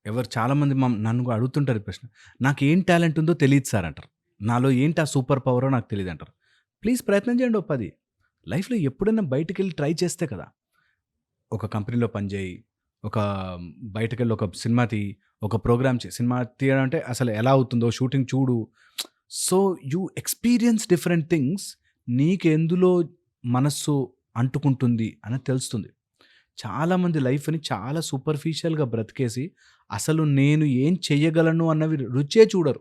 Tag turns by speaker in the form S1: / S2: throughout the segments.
S1: ఎవరు చాలామంది నన్ను కూడా అడుగుతుంటారు ఈ ప్రశ్న. "నాకేం టాలెంట్ ఉందో తెలీదు సార్" అంటారు. "నాలో ఏంటి ఆ సూపర్ పవరో నాకు తెలీదంటారు." ప్లీజ్ ప్రయత్నం చేయండి ఓ 10. లైఫ్‌లో ఎప్పుడైనా బయటికెళ్ళి ట్రై చేస్తే కదా! ఒక కంపెనీలో పని చేయి, ఒక బయటకెళ్ళి ఒక సినిమా తీయి, ఒక ప్రోగ్రామ్ సినిమా తీయడం అంటే అసలు ఎలా అవుతుందో షూటింగ్ చూడు. So, you experience different things. నీకెందులో మనస్సు అంటుకుంటుంది అనేది తెలుస్తుంది. చాలామంది లైఫ్‌ని చాలా సూపర్ఫిషియల్‌గా బ్రతికేసి, అసలు నేను ఏం చెయ్యగలను అన్నవి రుచే చూడరు.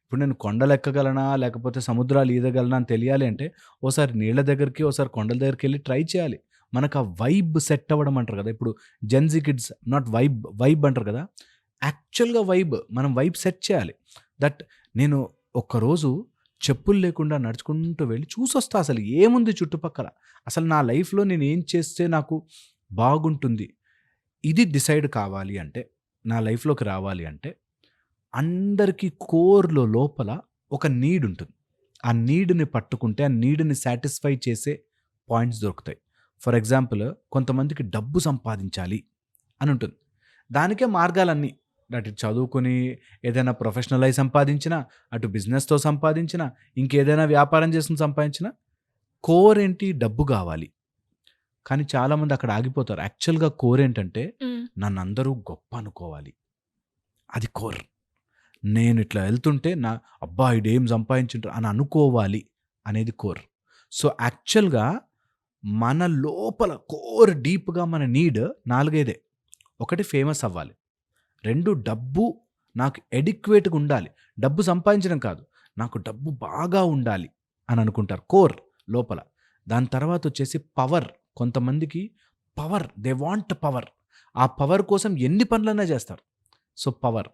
S1: ఇప్పుడు నేను కొండలెక్కగలనా? లేకపోతే సముద్రాలు ఈదగలనా అని తెలియాలి అంటే, ఓసారి నీళ్ళ దగ్గరికి, ఓసారి కొండల దగ్గరికెళ్ళి ట్రై చేయాలి. మనకు ఆ వైబ్ సెట్ అవ్వడం అంటారు కదా! ఇప్పుడు జెన్‌జీ కిడ్స్ నాట్ వైబ్ అంటారు కదా! యాక్చువల్‌గా మనం వైబ్ సెట్ చేయాలి. దట్ నేను ఒక్కరోజు చెప్పులు లేకుండా నడుచుకుంటూ వెళ్ళి చూసొస్తా అసలు ఏముంది చుట్టుపక్కల. అసలు నా లైఫ్‌లో నేనేం చేస్తే నాకు బాగుంటుంది. ఇది డిసైడ్ కావాలి అంటే, నా లైఫ్‌లోకి రావాలి అంటే అందరికీ కోర్‌లో లోపల ఒక నీడ్ ఉంటుంది. ఆ నీడ్‌ని పట్టుకుంటే, ఆ నీడ్‌ని సాటిస్ఫై చేసే పాయింట్స్ దొరుకుతాయి. ఫర్ ఎగ్జాంపుల్ కొంతమందికి డబ్బు సంపాదించాలి అని ఉంటుంది. దానికే మార్గాలన్నీ. అటు చదువుకొని ఏదైనా ప్రొఫెషనల్ అయి సంపాదించినా, అటు బిజినెస్‌తో సంపాదించినా, ఇంకేదైనా వ్యాపారం చేసుకొని సంపాదించినా, కోర్ ఏంటి? డబ్బు గావాలి. కానీ చాలామంది అక్కడ ఆగిపోతారు. యాక్చువల్‌గా కోర్ ఏంటంటే,
S2: హ్మ్.
S1: నన్నందరూ గొప్ప అనుకోవాలి. అది కోర్. నేనిట్లా ఎళ్తుంటే అబ్బా! ఈడేం సంపాదించుంటారు అని అనుకోవాలి అనేది కోర్. సో, యాక్చువల్‌గా మన లోపల కోర్ డీప్‌గా మన నీడ్ 4, 5 ఒకటి ఫేమస్ అవ్వాలి. 2 డబ్బు నాకు ఎడిక్వేట్‌గా ఉండాలి. డబ్బు సంపాదించడం కాదు. నాకు డబ్బు బాగా ఉండాలి అని అనుకుంటారు కోర్ లోపల. దాని తర్వాతొచ్చేసి పవర్. కొంతమందికి పవర్. They want power. ఆ పవర్ కోసం ఎన్ని పనులన్నా చేస్తారు. So, power.